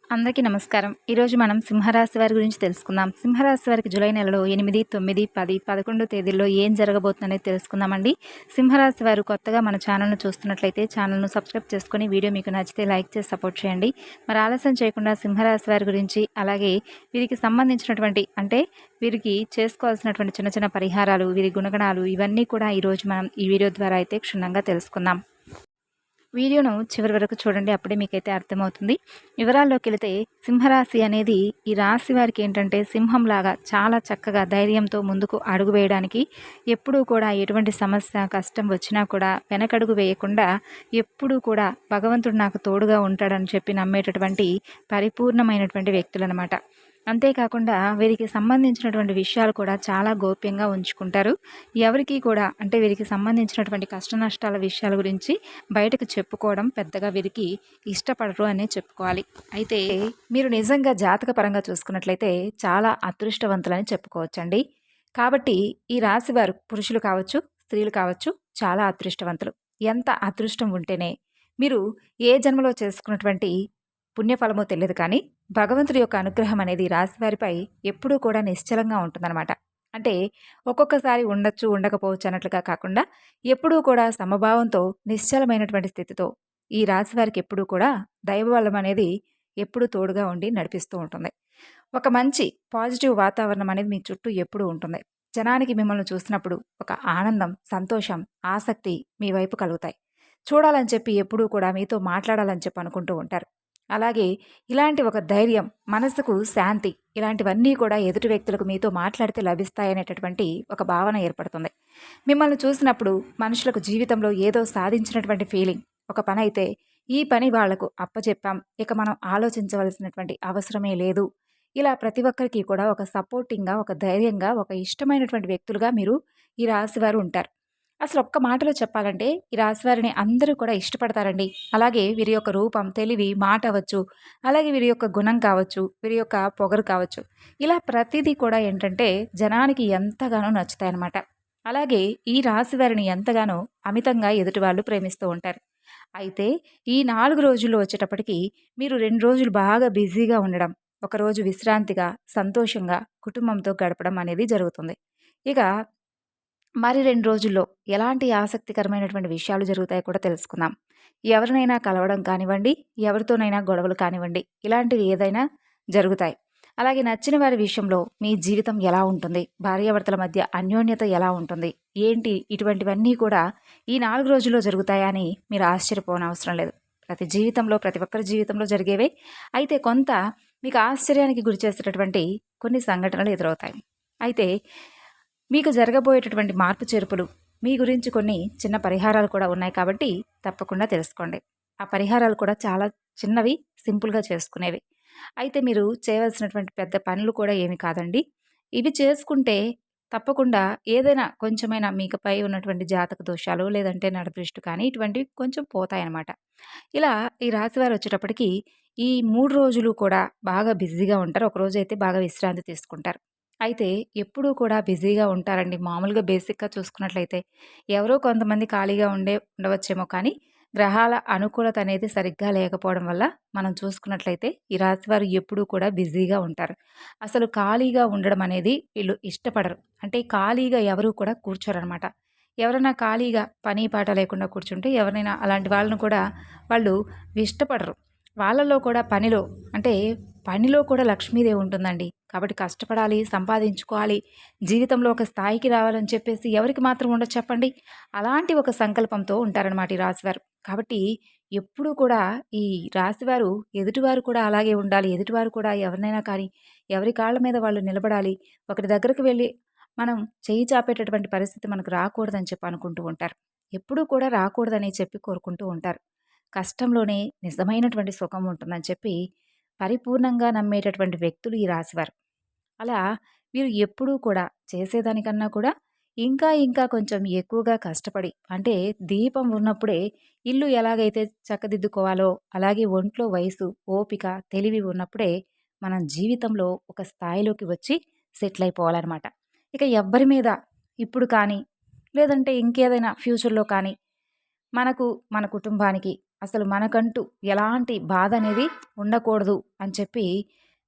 అందరికీ నమస్కారం. ఈరోజు మనం సింహరాశి వారి గురించి తెలుసుకుందాం. సింహరాశి వారికి జూలై నెలలో 8, 9, 10, 11 తేదీల్లో ఏం జరగబోతుందనేది తెలుసుకుందామండి. సింహరాశి వారు కొత్తగా మన ఛానల్‌ను చూస్తున్నట్లయితే ఛానల్‌ను సబ్స్క్రైబ్ చేసుకొని వీడియో మీకు నచ్చితే లైక్ చేసి సపోర్ట్ చేయండి. మరి ఆలస్యం చేయకుండా సింహరాశి వారి గురించి అలాగే వీరికి సంబంధించినటువంటి వీరికి చేసుకోవాల్సినటువంటి చిన్న చిన్న పరిహారాలు, వీరి గుణగణాలు ఇవన్నీ కూడా ఈరోజు మనం ఈ వీడియో ద్వారా అయితే క్షుణ్ణంగా తెలుసుకుందాం. వీడియోను చివరి వరకు చూడండి, అప్పుడే మీకైతే అర్థమవుతుంది. వివరాల్లోకి వెళితే సింహరాశి అనేది ఈ రాశి వారికి ఏంటంటే సింహంలాగా చాలా చక్కగా ధైర్యంతో ముందుకు అడుగు వేయడానికి ఎప్పుడూ కూడా ఎటువంటి సమస్య కష్టం వచ్చినా కూడా వెనకడుగు వేయకుండా ఎప్పుడూ కూడా భగవంతుడు నాకు తోడుగా ఉంటాడని చెప్పి నమ్మేటటువంటి పరిపూర్ణమైనటువంటి వ్యక్తులన్నమాట. అంతేకాకుండా వీరికి సంబంధించినటువంటి విషయాలు కూడా చాలా గోప్యంగా ఉంచుకుంటారు. ఎవరికి కూడా వీరికి సంబంధించినటువంటి కష్ట నష్టాల విషయాల గురించి బయటకు చెప్పుకోవడం పెద్దగా వీరికి ఇష్టపడరు అనే చెప్పుకోవాలి. అయితే మీరు నిజంగా జాతక పరంగా చూసుకున్నట్లయితే చాలా అదృష్టవంతులని చెప్పుకోవచ్చండి. కాబట్టి ఈ రాశి వారు పురుషులు కావచ్చు, స్త్రీలు కావచ్చు, చాలా అదృష్టవంతులు. ఎంత అదృష్టం ఉంటేనే మీరు ఏ జన్మలో చేసుకున్నటువంటి పుణ్యఫలమో తెలియదు, కానీ భగవంతుడి యొక్క అనుగ్రహం అనేది రాశివారిపై ఎప్పుడూ కూడా నిశ్చలంగా ఉంటుందన్నమాట. అంటే ఒక్కొక్కసారి ఉండొచ్చు, ఉండకపోవచ్చు అన్నట్లుగా కాకుండా ఎప్పుడూ కూడా సమభావంతో నిశ్చలమైనటువంటి స్థితితో ఈ రాశివారికి ఎప్పుడూ కూడా దైవబలం అనేది ఎప్పుడూ తోడుగా ఉండి నడిపిస్తూ ఉంటుంది. ఒక మంచి పాజిటివ్ వాతావరణం అనేది మీ చుట్టూ ఎప్పుడూ ఉంటుంది. జనానికి మిమ్మల్ని చూసినప్పుడు ఒక ఆనందం, సంతోషం, ఆసక్తి మీ వైపు కలుగుతాయి. చూడాలని చెప్పి ఎప్పుడూ కూడా మీతో మాట్లాడాలని చెప్పి అనుకుంటూ ఉంటారు. అలాగే ఇలాంటి ఒక ధైర్యం, మనసుకు శాంతి, ఇలాంటివన్నీ కూడా ఎదుటి వ్యక్తులకు మీతో మాట్లాడితే లభిస్తాయనేటటువంటి ఒక భావన ఏర్పడుతుంది. మిమ్మల్ని చూసినప్పుడు మనుషులకు జీవితంలో ఏదో సాధించినటువంటి ఫీలింగ్. ఒక పని అయితే ఈ పని వాళ్లకు అప్పచెప్పాం, ఇక మనం ఆలోచించవలసినటువంటి అవసరమే లేదు. ఇలా ప్రతి ఒక్కరికి కూడా ఒక సపోర్టింగ్గా, ఒక ధైర్యంగా, ఒక ఇష్టమైనటువంటి వ్యక్తులుగా మీరు ఈ రాశివారు ఉంటారు. అసలు ఒక్క మాటలో చెప్పాలంటే ఈ రాశివారిని అందరూ కూడా ఇష్టపడతారండి. అలాగే వీరి యొక్క రూపం, తెలివి, మాట అవ్వచ్చు, అలాగే వీరి యొక్క గుణం కావచ్చు, వీరి యొక్క పొగరు కావచ్చు, ఇలా ప్రతిదీ కూడా ఏంటంటే జనానికి ఎంతగానో నచ్చుతాయన్నమాట. అలాగే ఈ రాశివారిని ఎంతగానో అమితంగా ఎదుటి వాళ్ళు ప్రేమిస్తూ ఉంటారు. అయితే ఈ 4 రోజుల్లో వచ్చేటప్పటికి మీరు 2 రోజులు బాగా బిజీగా ఉండడం, ఒకరోజు విశ్రాంతిగా, సంతోషంగా కుటుంబంతో గడపడం అనేది జరుగుతుంది. ఇక మరి 2 రోజుల్లో ఎలాంటి ఆసక్తికరమైనటువంటి విషయాలు జరుగుతాయో కూడా తెలుసుకుందాం. ఎవరినైనా కలవడం కానివ్వండి, ఎవరితోనైనా గొడవలు కానివ్వండి, ఇలాంటివి ఏదైనా జరుగుతాయి. అలాగే నచ్చిన వారి విషయంలో మీ జీవితం ఎలా ఉంటుంది, భార్యాభర్తల మధ్య అన్యోన్యత ఎలా ఉంటుంది, ఏంటి, ఇటువంటివన్నీ కూడా ఈ 4 రోజుల్లో జరుగుతాయా అని మీరు ఆశ్చర్యపోనవసరం లేదు. ప్రతి ఒక్కరి జీవితంలో జరిగేవే. అయితే కొంత మీకు ఆశ్చర్యానికి గురి చేసేటటువంటి కొన్ని సంఘటనలు ఎదురవుతాయి. అయితే మీకు జరగబోయేటటువంటి మార్పు చేర్పులు మీ గురించి కొన్ని చిన్న పరిహారాలు కూడా ఉన్నాయి, కాబట్టి తప్పకుండా తెలుసుకోండి. ఆ పరిహారాలు కూడా చాలా చిన్నవి, సింపుల్గా చేసుకునేవి. అయితే మీరు చేయవలసినటువంటి పెద్ద పనులు కూడా ఏమి కాదండి. ఇవి చేసుకుంటే తప్పకుండా ఏదైనా కొంచెమైనా మీకుపై ఉన్నటువంటి జాతక దోషాలు, లేదంటే నరదృష్టి కానీ ఇటువంటివి కొంచెం పోతాయన్నమాట. ఇలా ఈ రాశివారు వచ్చేటప్పటికి ఈ 3 రోజులు కూడా బాగా బిజీగా ఉంటారు. ఒకరోజు అయితే బాగా విశ్రాంతి తీసుకుంటారు. అయితే ఎప్పుడూ కూడా బిజీగా ఉంటారండి. మామూలుగా బేసిక్‌గా చూసుకున్నట్లయితే ఎవరో కొంతమంది ఖాళీగా ఉండవచ్చేమో, కానీ గ్రహాల అనుకూలత అనేది సరిగ్గా లేకపోవడం వల్ల మనం చూసుకున్నట్లయితే ఈ రాశివారు ఎప్పుడూ కూడా బిజీగా ఉంటారు. అసలు ఖాళీగా ఉండడం అనేది వీళ్ళు ఇష్టపడరు. అంటే ఖాళీగా ఎవరు కూడా కూర్చోరనమాట. ఎవరైనా ఖాళీగా పని పాట లేకుండా కూర్చుంటే ఎవరినైనా అలాంటి వాళ్ళని కూడా వాళ్ళు ఇష్టపడరు. వాళ్ళలో కూడా పనిలో కూడా లక్ష్మీదేవి ఉంటుందండి. కాబట్టి కష్టపడాలి, సంపాదించుకోవాలి, జీవితంలో ఒక స్థాయికి రావాలని చెప్పేసి ఎవరికి మాత్రం ఉండదు చెప్పండి. అలాంటి ఒక సంకల్పంతో ఉంటారనమాట ఈ రాశివారు. కాబట్టి ఎప్పుడూ కూడా ఈ రాశివారు ఎదుటివారు కూడా అలాగే ఉండాలి. ఎదుటివారు కూడా ఎవరినైనా కానీ ఎవరి కాళ్ళ మీద వాళ్ళు నిలబడాలి. ఒకరి దగ్గరకు వెళ్ళి మనం చేయి చాపేటటువంటి పరిస్థితి మనకు రాకూడదని చెప్పి అనుకుంటూ ఉంటారు. ఎప్పుడూ కూడా రాకూడదని చెప్పి కోరుకుంటూ ఉంటారు. కష్టంలోనే నిజమైనటువంటి సుఖం ఉంటుందని చెప్పి పరిపూర్ణంగా నమ్మేటటువంటి వ్యక్తులు ఈ రాశివారు. అలా వీరు ఎప్పుడూ కూడా చేసేదానికన్నా కూడా ఇంకా ఇంకా కొంచెం ఎక్కువగా కష్టపడి, దీపం ఉన్నప్పుడే ఇల్లు ఎలాగైతే చక్కదిద్దుకోవాలో అలాగే ఒంట్లో వయసు, ఓపిక, తెలివి ఉన్నప్పుడే మనం జీవితంలో ఒక స్థాయిలోకి వచ్చి సెటిల్ అయిపోవాలన్నమాట. ఇక ఎవ్వరి మీద ఇప్పుడు కానీ లేదంటే ఇంకేదైనా ఫ్యూచర్లో కానీ మనకు, మన కుటుంబానికి అసలు మనకంటూ ఎలాంటి బాధ అనేది ఉండకూడదు అని చెప్పి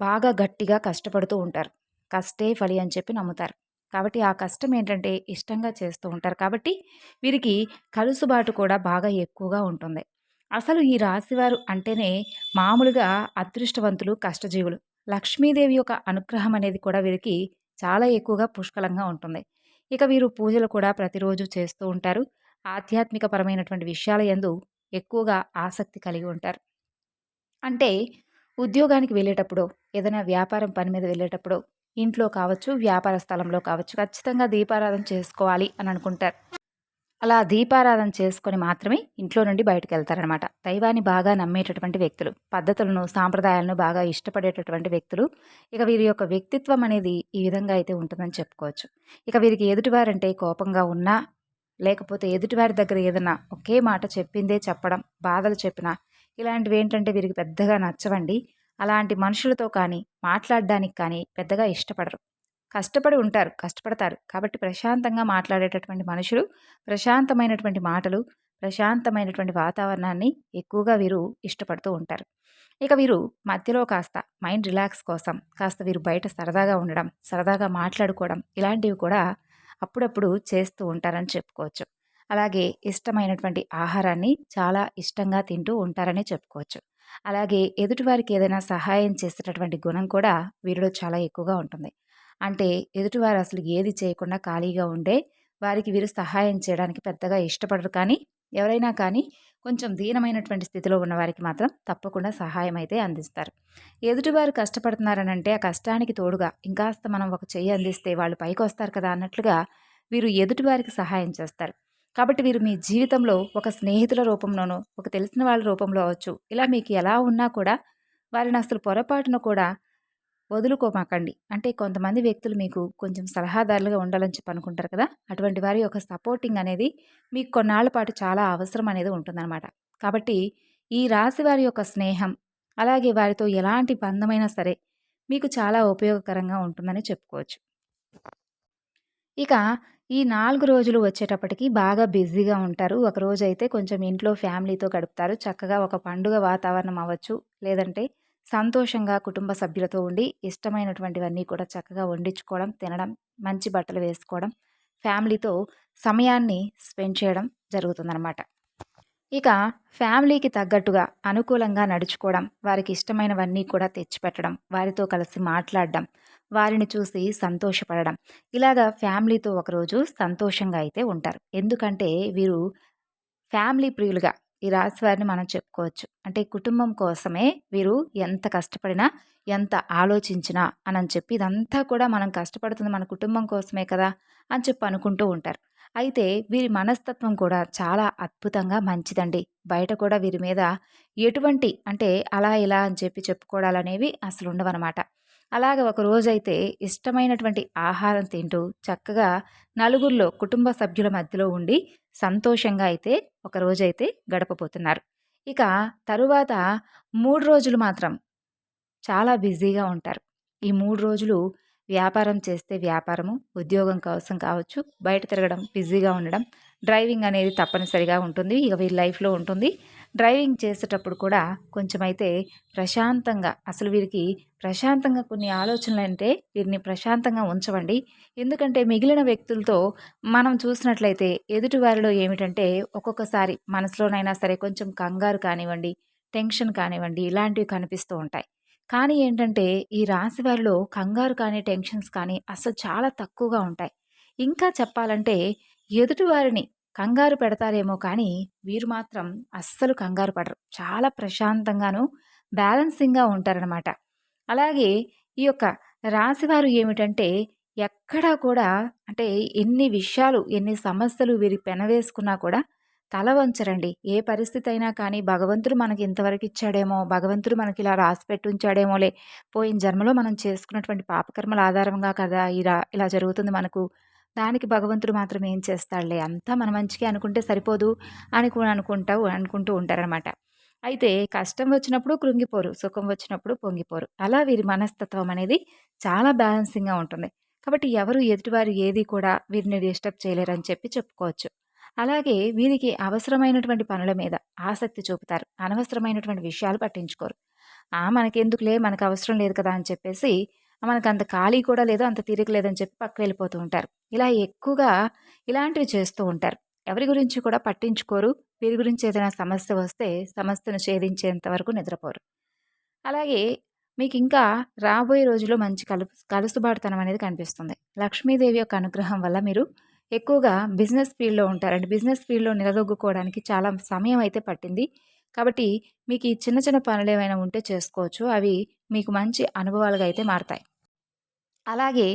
బాగా గట్టిగా కష్టపడుతూ ఉంటారు. కష్టే ఫలి అని చెప్పి నమ్ముతారు. కాబట్టి ఆ కష్టం ఏంటంటే ఇష్టంగా చేస్తూ ఉంటారు. కాబట్టి వీరికి కలుసుబాటు కూడా బాగా ఎక్కువగా ఉంటుంది. అసలు ఈ రాశివారు అంటేనే మామూలుగా అదృష్టవంతులు, కష్టజీవులు. లక్ష్మీదేవి యొక్క అనుగ్రహం అనేది కూడా వీరికి చాలా ఎక్కువగా పుష్కలంగా ఉంటుంది. ఇక వీరు పూజలు కూడా ప్రతిరోజు చేస్తూ ఉంటారు. ఆధ్యాత్మిక పరమైనటువంటి విషయాల యందు ఎక్కువగా ఆసక్తి కలిగి ఉంటారు. అంటే ఉద్యోగానికి వెళ్ళేటప్పుడో, ఏదైనా వ్యాపారం పని మీద వెళ్ళేటప్పుడో, ఇంట్లో కావచ్చు, వ్యాపార స్థలంలో కావచ్చు, ఖచ్చితంగా దీపారాధన చేసుకోవాలి అని అనుకుంటారు. అలా దీపారాధన చేసుకొని మాత్రమే ఇంట్లో నుండి బయటికెళ్తారనమాట. దైవాన్ని బాగా నమ్మేటటువంటి వ్యక్తులు. పద్ధతులను, సాంప్రదాయాలను బాగా ఇష్టపడేటటువంటి వ్యక్తులు. ఇక వీరి యొక్క వ్యక్తిత్వం అనేది ఈ విధంగా అయితే ఉంటుందని చెప్పుకోవచ్చు. ఇక వీరికి ఎదుటివారంటే కోపంగా ఉన్నా, లేకపోతే ఎదుటివారి దగ్గర ఏదన్నా ఒకే మాట చెప్పిందే చెప్పడం, బాధలు చెప్పినా, ఇలాంటివేంటంటే వీరికి పెద్దగా నచ్చవండి. అలాంటి మనుషులతో కానీ, మాట్లాడడానికి కానీ పెద్దగా ఇష్టపడరు. కష్టపడి ఉంటారు. కష్టపడతారు. కాబట్టి ప్రశాంతంగా మాట్లాడేటటువంటి మనుషులు, ప్రశాంతమైనటువంటి మాటలు, ప్రశాంతమైనటువంటి వాతావరణాన్ని ఎక్కువగా వీరు ఇష్టపడుతూ ఉంటారు. ఇక వీరు మధ్యలో కాస్త మైండ్ రిలాక్స్ కోసం కాస్త వీరు బయట సరదాగా ఉండడం, సరదాగా మాట్లాడుకోవడం ఇలాంటివి కూడా అప్పుడప్పుడు చేస్తూ ఉంటారని చెప్పుకోవచ్చు. అలాగే ఇష్టమైనటువంటి ఆహారాన్ని చాలా ఇష్టంగా తింటూ ఉంటారని చెప్పుకోవచ్చు. అలాగే ఎదుటివారికి ఏదైనా సహాయం చేసేటటువంటి గుణం కూడా వీరిలో చాలా ఎక్కువగా ఉంటుంది. అంటే ఎదుటివారు అసలు ఏది చేయకుండా ఖాళీగా ఉండే వారికి వీరు సహాయం చేయడానికి పెద్దగా ఇష్టపడరు. కానీ ఎవరైనా కానీ కొంచెం దీనమైనటువంటి స్థితిలో ఉన్న వారికి మాత్రం తప్పకుండా సహాయం అయితే అందిస్తారు. ఎదుటివారు కష్టపడుతున్నారనంటే ఆ కష్టానికి తోడుగా ఇంకాస్త మనం ఒక చెయ్యి అందిస్తే వాళ్ళు పైకొస్తారు కదా అన్నట్లుగా వీరు ఎదుటివారికి సహాయం చేస్తారు. కాబట్టి వీరు మీ జీవితంలో ఒక స్నేహితుల రూపంలోనో, ఒక తెలిసిన వాళ్ళ రూపంలో అవ్వచ్చు. ఇలా మీకు ఎలా ఉన్నా కూడా వారిని అసలు పొరపాటున కూడా వదులుకోమాకండి. అంటే కొంతమంది వ్యక్తులు మీకు కొంచెం సలహాదారులుగా ఉండాలని చెప్పి అనుకుంటారు కదా! అటువంటి వారి యొక్క సపోర్టింగ్ అనేది మీకు కొన్నాళ్ల పాటు చాలా అవసరం అనేది ఉంటుందన్నమాట. కాబట్టి ఈ రాశి వారి యొక్క స్నేహం, అలాగే వారితో ఎలాంటి బంధమైనా సరే మీకు చాలా ఉపయోగకరంగా ఉంటుందని చెప్పుకోవచ్చు. ఇక ఈ 4 రోజులు వచ్చేటప్పటికి బాగా బిజీగా ఉంటారు. ఒకరోజైతే కొంచెం ఇంట్లో ఫ్యామిలీతో గడుపుతారు. చక్కగా ఒక పండుగ వాతావరణం అవ్వచ్చు, లేదంటే సంతోషంగా కుటుంబ సభ్యులతో ఉండి ఇష్టమైనటువంటివన్నీ కూడా చక్కగా వండించుకోవడం, తినడం, మంచి బట్టలు వేసుకోవడం, ఫ్యామిలీతో సమయాన్ని స్పెండ్ చేయడం జరుగుతుందనమాట. ఇక ఫ్యామిలీకి తగ్గట్టుగా అనుకూలంగా నడుచుకోవడం, వారికి ఇష్టమైనవన్నీ కూడా తెచ్చిపెట్టడం, వారితో కలిసి మాట్లాడడం, వారిని చూసి సంతోషపడడం. ఇలాగా ఫ్యామిలీతో ఒకరోజు సంతోషంగా అయితే ఉంటారు. ఎందుకంటే వీరు ఫ్యామిలీ ప్రియులుగా ఈ రాశి వారిని మనం చెప్పుకోవచ్చు. అంటే కుటుంబం కోసమే వీరు ఎంత కష్టపడినా, ఎంత ఆలోచించినా అనని చెప్పి ఇదంతా కూడా మనం కష్టపడుతుంది మన కుటుంబం కోసమే కదా అని చెప్పి అనుకుంటూ ఉంటారు. అయితే వీరి మనస్తత్వం కూడా చాలా అద్భుతంగా మంచిదండి. బయట కూడా వీరి మీద ఎటువంటి అంటే అలా ఇలా అని చెప్పి చెప్పుకోవడాలనేవి అసలు ఉండవనమాట. అలాగే ఒక రోజైతే ఇష్టమైనటువంటి ఆహారం తింటూ చక్కగా నలుగురిలో కుటుంబ సభ్యుల మధ్యలో ఉండి సంతోషంగా అయితే ఒక రోజైతే గడపబోతున్నారు. ఇక తరువాత 3 రోజులు మాత్రం చాలా బిజీగా ఉంటారు. ఈ 3 రోజులు వ్యాపారం చేస్తే వ్యాపారము, ఉద్యోగం కోసం కావచ్చు, బయట తిరగడం, బిజీగా ఉండడం, డ్రైవింగ్ అనేది తప్పనిసరిగా ఉంటుంది. ఇక వీరి లైఫ్‌లో ఉంటుంది. డ్రైవింగ్ చేసేటప్పుడు కూడా కొంచెమైతే ప్రశాంతంగా అసలు వీరికి ప్రశాంతంగా కొన్ని ఆలోచనలంటే వీరిని ప్రశాంతంగా ఉంచవండి. ఎందుకంటే మిగిలిన వ్యక్తులతో మనం చూసినట్లయితే ఎదుటివారిలో ఏమిటంటే ఒక్కొక్కసారి మనసులోనైనా సరే కొంచెం కంగారు కానివ్వండి, టెన్షన్ కానివ్వండి ఇలాంటివి కనిపిస్తూ ఉంటాయి. కానీ ఏంటంటే, ఈ రాశి వారిలో కంగారు కానీ, టెన్షన్స్ కానీ అసలు చాలా తక్కువగా ఉంటాయి. ఇంకా చెప్పాలంటే, ఎదుటివారిని కంగారు పెడతారేమో కానీ, వీరు మాత్రం అస్సలు కంగారు పడరు. చాలా ప్రశాంతంగాను, బ్యాలెన్సింగ్‌గా ఉంటారనమాట. అలాగే ఈ యొక్క రాశివారు ఏమిటంటే, ఎక్కడా కూడా అంటే ఎన్ని విషయాలు, ఎన్ని సమస్యలు వీరికి పెనవేసుకున్నా కూడా తల వంచరండి. ఏ పరిస్థితి అయినా కానీ భగవంతుడు మనకి ఇంతవరకు ఇచ్చాడేమో, భగవంతుడు మనకి ఇలా రాసిపెట్టి ఉంచాడేమోలే, పోయిన జన్మలో మనం చేసుకున్నటువంటి పాపకర్మల ఆధారంగా కదా ఇలా జరుగుతుంది మనకు. దానికి భగవంతుడు మాత్రం ఏం చేస్తాడులే, అంతా మన మంచికే అనుకుంటే సరిపోదు అని కూడా అనుకుంటూ ఉంటారనమాట. అయితే కష్టం వచ్చినప్పుడు కృంగిపోరు, సుఖం వచ్చినప్పుడు పొంగిపోరు. అలా వీరి మనస్తత్వం అనేది చాలా బ్యాలెన్సింగ్‌గా ఉంటుంది. కాబట్టి ఎవరు ఎదుటివారు ఏది కూడా వీరిని డిస్టర్బ్ చేయలేరని చెప్పి చెప్పుకోవచ్చు. అలాగే వీరికి అవసరమైనటువంటి పనుల మీద ఆసక్తి చూపుతారు. అనవసరమైనటువంటి విషయాలు పట్టించుకోరు. మనకెందుకులే మనకు అవసరం లేదు కదా అని చెప్పేసి మనకంత ఖాళీ కూడా లేదు, అంత తీరిక లేదని చెప్పి పక్కకు వెళ్ళిపోతూ ఉంటారు. ఇలా ఎక్కువగా ఇలాంటివి చేస్తూ ఉంటారు. ఎవరి గురించి కూడా పట్టించుకోరు. వీరి గురించి ఏదైనా సమస్య వస్తే సమస్యను ఛేదించేంత వరకు నిద్రపోరు. అలాగే మీకింకా రాబోయే రోజుల్లో మంచి కలుసుబాటుతనం అనేది కనిపిస్తుంది. లక్ష్మీదేవి యొక్క అనుగ్రహం వల్ల మీరు ఎక్కువగా బిజినెస్ ఫీల్డ్‌లో ఉంటారండి. బిజినెస్ ఫీల్డ్‌లో నిలదొక్కుకోవడానికి చాలా సమయం అయితే పట్టింది. కాబట్టి మీకు ఈ చిన్న చిన్న పనులేమైనా ఉంటే చేసుకోవచ్చు. అవి మీకు మంచి అనుభవాలుగా అయితే మారతాయి. అలాగే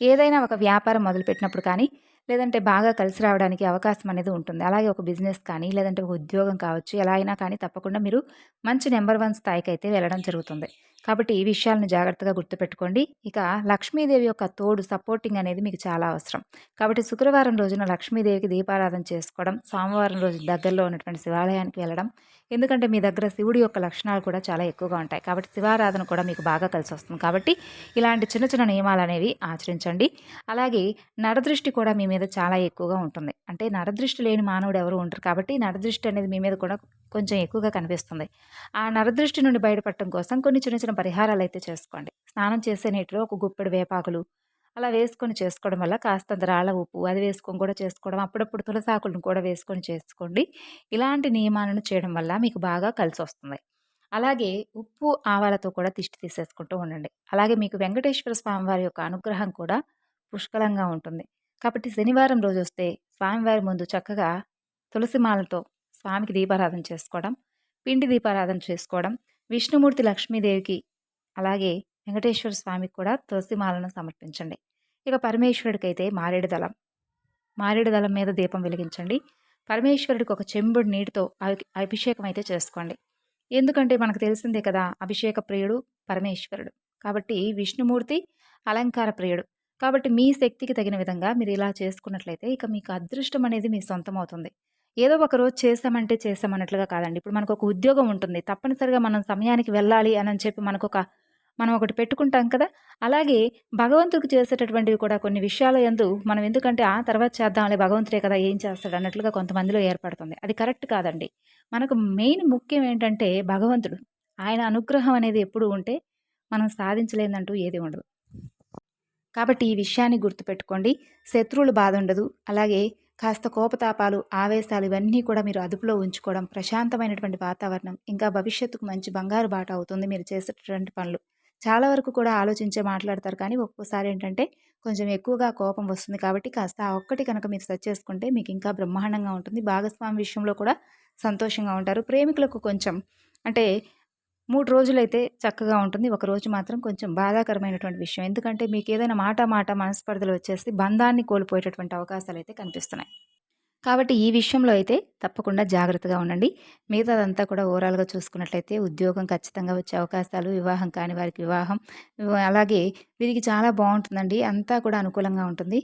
ఏదైనా ఒక వ్యాపారం మొదలుపెట్టినప్పుడు కానీ, లేదంటే బాగా కలిసి రావడానికి అవకాశం అనేది ఉంటుంది. అలాగే ఒక బిజినెస్ కానీ, లేదంటే ఒక ఉద్యోగం కావచ్చు, ఎలా అయినా కానీ తప్పకుండా మీరు మంచి నంబర్ 1 స్థాయికైతే వెళ్ళడం జరుగుతుంది. కాబట్టి ఈ విషయాలను జాగ్రత్తగా గుర్తుపెట్టుకోండి. ఇక లక్ష్మీదేవి యొక్క తోడు సపోర్టింగ్ అనేది మీకు చాలా అవసరం. కాబట్టి శుక్రవారం రోజున లక్ష్మీదేవికి దీపారాధన చేసుకోవడం, సోమవారం రోజు దగ్గరలో ఉన్నటువంటి శివాలయానికి వెళ్ళడం. ఎందుకంటే మీ దగ్గర శివుడి యొక్క లక్షణాలు కూడా చాలా ఎక్కువగా ఉంటాయి. కాబట్టి శివారాధన కూడా మీకు బాగా కలిసొస్తుంది. కాబట్టి ఇలాంటి చిన్న చిన్న నియమాలనేవి ఆచరించండి. అలాగే నరదృష్టి కూడా మీ మీద చాలా ఎక్కువగా ఉంటుంది. అంటే నరదృష్టి లేని మానవుడు ఎవరు ఉండరు. కాబట్టి నరదృష్టి అనేది మీ మీద కూడా కొంచెం ఎక్కువగా కనిపిస్తుంది. ఆ నరదృష్టి నుండి బయటపడటం కోసం కొన్ని చిన్న చిన్న పరిహారాలైతే చేసుకోండి. స్నానం చేసే నీటిలో ఒక గుప్పెడు వేపాకులు అలా వేసుకొని చేసుకోవడం వల్ల కాస్తంత రాళ్ళ ఉప్పు అది వేసుకొని కూడా చేసుకోవడం, అప్పుడప్పుడు తులసాకులను కూడా వేసుకొని చేసుకోండి. ఇలాంటి నియమాలను చేయడం వల్ల మీకు బాగా కలిసొస్తుంది. అలాగే ఉప్పు, ఆవాలతో కూడా దిష్టి తీసేసుకుంటూ ఉండండి. అలాగే మీకు వెంకటేశ్వర స్వామివారి యొక్క అనుగ్రహం కూడా పుష్కలంగా ఉంటుంది. కాబట్టి శనివారం రోజొస్తే స్వామివారి ముందు చక్కగా తులసి మాలతో స్వామికి దీపారాధన చేసుకోవడం, పిండి దీపారాధన చేసుకోవడం, విష్ణుమూర్తి, లక్ష్మీదేవికి అలాగే వెంకటేశ్వర స్వామికి కూడా తులసి మాలను సమర్పించండి. ఇక పరమేశ్వరుడికైతే మారేడు దళం మీద దీపం వెలిగించండి. పరమేశ్వరుడికి ఒక చెంబుడు నీటితో అభిషేకం అయితే చేసుకోండి. ఎందుకంటే మనకు తెలిసిందే కదా, అభిషేక ప్రియుడు పరమేశ్వరుడు. కాబట్టి విష్ణుమూర్తి అలంకార ప్రియుడు. కాబట్టి మీ శక్తికి తగిన విధంగా మీరు ఇలా చేసుకున్నట్లయితే ఇక మీకు అదృష్టం అనేది మీ సొంతం అవుతుంది. ఏదో ఒక రోజు చేసామంటే చేసామన్నట్లుగా కాదండి. ఇప్పుడు మనకు ఒక ఉద్యోగం ఉంటుంది. తప్పనిసరిగా మనం సమయానికి వెళ్ళాలి అని చెప్పి మనం ఒకటి పెట్టుకుంటాం కదా! అలాగే భగవంతుడికి చేసేటటువంటివి కూడా కొన్ని విషయాల యందు మనం ఎందుకంటే తర్వాత చేద్దాంలే భగవంతుడే కదా ఏం చేస్తాడు అన్నట్లుగా కొంతమందిలో ఏర్పడుతుంది. అది కరెక్ట్ కాదండి. మనకు మెయిన్ ముఖ్యం ఏంటంటే భగవంతుడు. ఆయన అనుగ్రహం అనేది ఎప్పుడు ఉంటే మనం సాధించలేనిదంటూ ఏది ఉండదు. కాబట్టి ఈ విషయాన్ని గుర్తుపెట్టుకోండి. శత్రువుల బాధ ఉండదు. అలాగే కాస్త కోపతాపాలు, ఆవేశాలు ఇవన్నీ కూడా మీరు అదుపులో ఉంచుకోవడం, ప్రశాంతమైనటువంటి వాతావరణం, ఇంకా భవిష్యత్తుకు మంచి బంగారు బాట అవుతుంది మీరు చేసేటటువంటి పనులు. చాలా వరకు కూడా ఆలోచించే మాట్లాడతారు కానీ ఒక్కోసారి ఏంటంటే కొంచెం ఎక్కువగా కోపం వస్తుంది. కాబట్టి కాస్త ఆ ఒక్కటి కనుక మీరు సెట్ చేసుకుంటే మీకు ఇంకా బ్రహ్మాండంగా ఉంటుంది. భాగస్వామి విషయంలో కూడా సంతోషంగా ఉంటారు. ప్రేమికులకు కొంచెం అంటే 3 రోజులైతే చక్కగా ఉంటుంది. ఒకరోజు మాత్రం కొంచెం బాధాకరమైనటువంటి విషయం. ఎందుకంటే మీకేదైనా మాట మనస్పర్ధలు వచ్చేసి బంధాన్ని కోల్పోయేటటువంటి అవకాశాలైతే కనిపిస్తున్నాయి. కాబట్టి ఈ విషయంలో అయితే తప్పకుండా జాగ్రత్తగా ఉండండి. మిగతాదంతా కూడా ఓవరాల్‌గా చూసుకున్నట్లయితే ఉద్యోగం ఖచ్చితంగా వచ్చే అవకాశాలు, వివాహం కాని వారికి వివాహం, అలాగే వీరికి చాలా బావుంటుందండి. అంతా కూడా అనుకూలంగా ఉంటుంది.